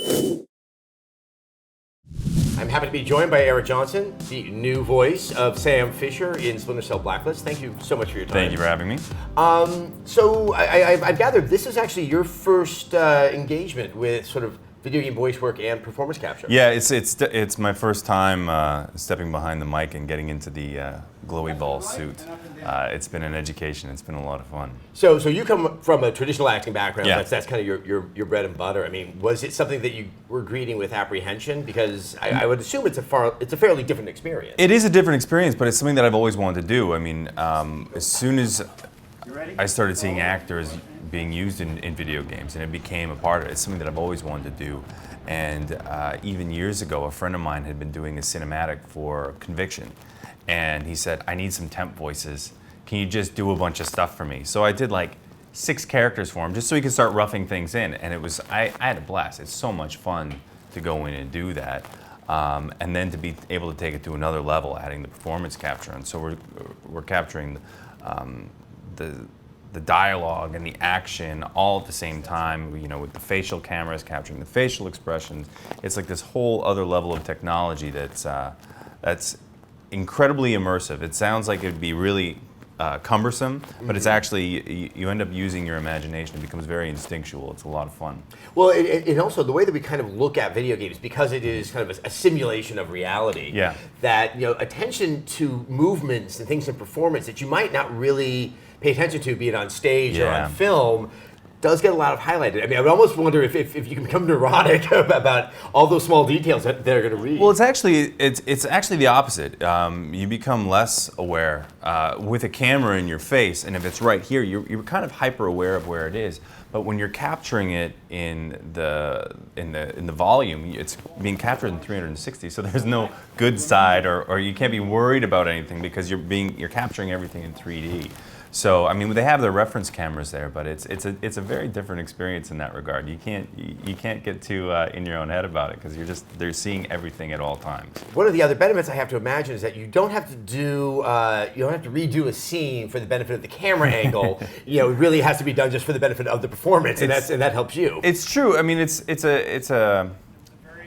I'm happy to be joined by Eric Johnson, the new voice of Sam Fisher in Splinter Cell Blacklist. Thank you so much for your time. Thank you for having me. So I've gathered this is actually your first engagement with sort of video game voice work and performance capture. Yeah, it's my first time stepping behind the mic and getting into the glowy ball suit. It's been an education. It's been a lot of fun. So you come from a traditional acting background. Yeah. That's kind of your bread and butter. I mean, was it something that you were greeting with apprehension? Because I would assume it's a fairly different experience. It is a different experience, but it's something that I've always wanted to do. I mean, as soon as I started seeing actors being used in video games, and it became a part of it. It's something that I've always wanted to do. And even years ago, a friend of mine had been doing a cinematic for Conviction, and he said, I need some temp voices. Can you just do a bunch of stuff for me? So I did like 6 characters for him, just so he could start roughing things in. And it was, I had a blast. It's so much fun to go in and do that. And then to be able to take it to another level, adding the performance capture. And so we're capturing the dialogue and the action all at the same time, you know, with the facial cameras capturing the facial expressions. It's like this whole other level of technology that's incredibly immersive. It sounds like it'd be really cumbersome, but it's actually, you end up using your imagination. It becomes very instinctual. It's a lot of fun. Well, and also the way that we kind of look at video games, because it is kind of a simulation of reality, Yeah. that, you know, attention to movements and things in performance that you might not really pay attention to, be it on stage or Yeah. on film, does get a lot of highlighted. I mean, I would almost wonder if you can become neurotic about all those small details that they're going to read. Well, it's actually the opposite. You become less aware with a camera in your face, and if it's right here, you're kind of hyper aware of where it is. But when you're capturing it in the volume, it's being captured in 360. So there's no good side, or you can't be worried about anything because you're capturing everything in 3D. So I mean, they have their reference cameras there, but it's a very different experience in that regard. You can't get too in your own head about it because they're seeing everything at all times. One of the other benefits I have to imagine is that you don't have to redo a scene for the benefit of the camera angle. You know, it really has to be done just for the benefit of the performance, and that helps you. It's true. I mean, it's a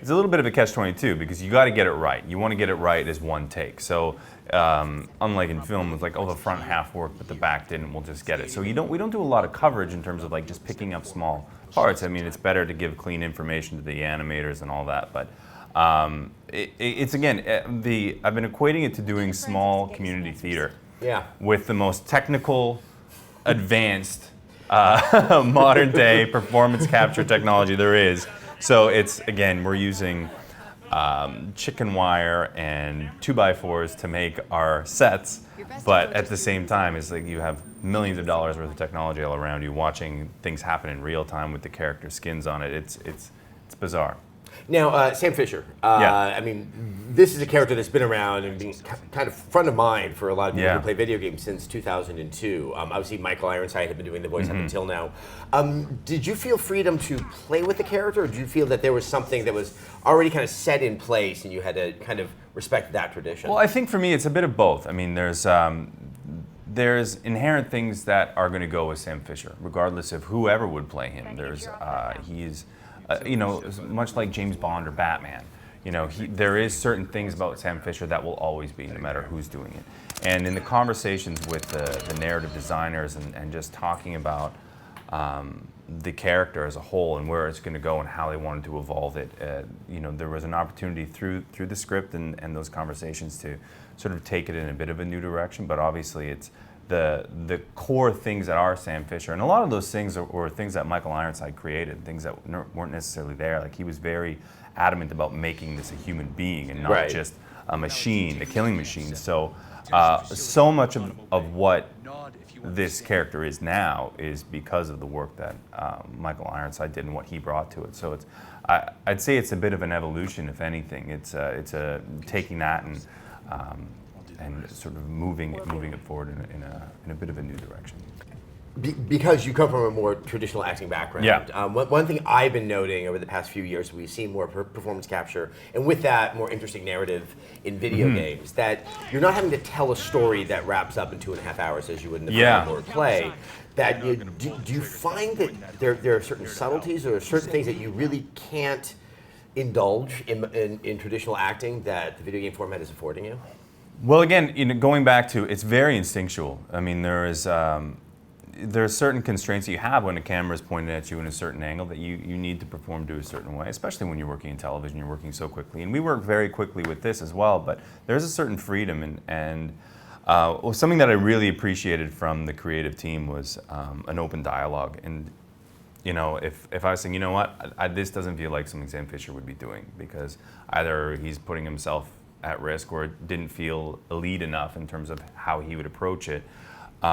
little bit of a catch-22 because you got to get it right. You want to get it right as one take. So unlike in film, it's like, oh, the front half worked, but the back didn't. We'll just get it. So we don't do a lot of coverage in terms of like just picking up small parts. I mean, it's better to give clean information to the animators and all that. But it's again, I've been equating it to doing small community theater. Yeah. With the most technical, advanced, modern day performance capture technology there is. So it's, again, we're using chicken wire and 2x4s to make our sets, but at the same time, it's like you have millions of dollars worth of technology all around you, watching things happen in real time with the character skins on it. It's bizarre. Now, Sam Fisher, Yeah. I mean, this is a character that's been around and been kind of front of mind for a lot of people Yeah. who play video games since 2002. Obviously, Michael Ironside had been doing the voice up until now. Did you feel freedom to play with the character, or did you feel that there was something that was already kind of set in place and you had to kind of respect that tradition? Well, I think for me, it's a bit of both. I mean, there's inherent things that are going to go with Sam Fisher, regardless of whoever would play him. He's you know, much like James Bond or Batman, you know, there is certain things about Sam Fisher that will always be, no matter who's doing it. And in the conversations with the narrative designers and just talking about the character as a whole and where it's going to go and how they wanted to evolve it, you know, there was an opportunity through the script and those conversations to sort of take it in a bit of a new direction. But obviously, it's the core things that are Sam Fisher, and a lot of those things were things that Michael Ironside created, things that weren't necessarily there. Like, he was very adamant about making this a human being and not Right. just a machine, a killing machine. So so much of what this character is now is because of the work that Michael Ironside did and what he brought to it. So I'd say it's a bit of an evolution, if anything. It's taking that and sort of moving it forward in a bit of a new direction. Because you come from a more traditional acting background. Yeah. One thing I've been noting over the past few years, we've seen more performance capture, and with that, more interesting narrative in video games, that you're not having to tell a story that wraps up in 2.5 hours as you would in a film or play. Do you find that there are certain subtleties or certain things that you really can't indulge in traditional acting that the video game format is affording you? Well, again, going back to, it's very instinctual. I mean, there are certain constraints that you have when a camera is pointed at you in a certain angle that you need to perform to a certain way, especially when you're working in television, you're working so quickly. And we work very quickly with this as well, but there's a certain freedom. Well, something that I really appreciated from the creative team was an open dialogue. And if I was saying, you know what, this doesn't feel like something Sam Fisher would be doing, because either he's putting himself at risk or it didn't feel elite enough in terms of how he would approach it. We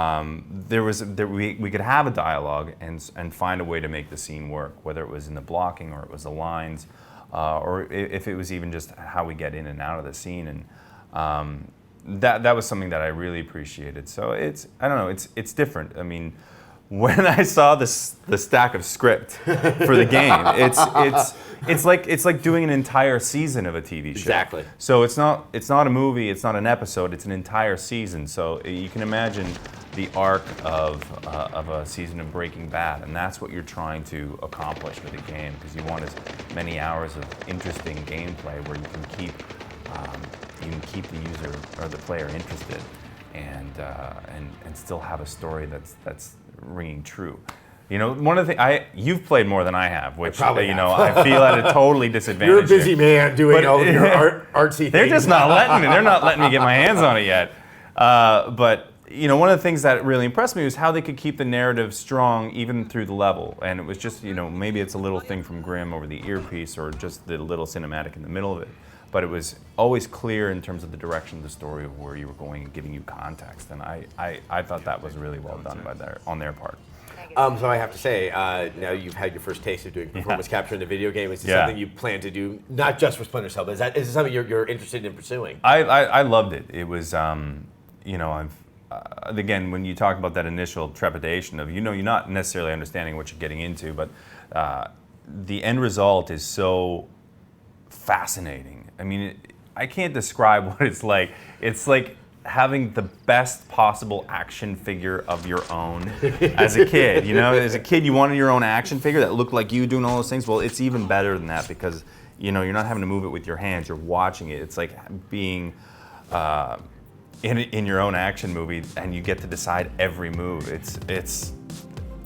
could have a dialogue and find a way to make the scene work, whether it was in the blocking or it was the lines, or if it was even just how we get in and out of the scene. And that was something that I really appreciated. So I don't know, it's different. I mean, when I saw the stack of script for the game, it's like doing an entire season of a TV show. Exactly. So it's not a movie, it's not an episode, it's an entire season. So you can imagine the arc of a season of Breaking Bad, and that's what you're trying to accomplish with a game, because you want as many hours of interesting gameplay where you can keep the user or the player interested, and still have a story that's ringing true. One of the things, you've played more than I have, which I feel at a totally disadvantage. You're a busy here. man doing all of your artsy things. They're just not letting me. They're not letting me get my hands on it yet. But one of the things that really impressed me was how they could keep the narrative strong even through the level. And it was just, maybe it's a little thing from Grimm over the earpiece or just the little cinematic in the middle of it. But it was always clear in terms of the direction of the story of where you were going and giving you context. And I thought that was really well done on their part. So I have to say, now you've had your first taste of doing performance capture in the video game. Is this something you plan to do, not just for Splinter Cell, but is this something you're interested in pursuing? I loved it. It was, again, when you talk about that initial trepidation of, you're not necessarily understanding what you're getting into, but the end result is so fascinating. I mean, I can't describe what it's like. It's like having the best possible action figure of your own as a kid. As a kid, you wanted your own action figure that looked like you doing all those things. Well, it's even better than that, because you're not having to move it with your hands. You're watching it. It's like being in your own action movie, and you get to decide every move.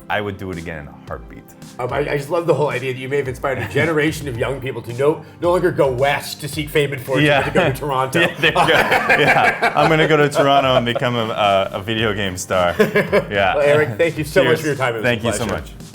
I would do it again in a heartbeat. I just love the whole idea that you may have inspired a generation of young people to no longer go west to seek fame and fortune, but to go to Toronto. There you go. I'm going to go to Toronto and become a video game star. Yeah. Well, Eric, thank you so much for your time. It was Thank a you so pleasure. much.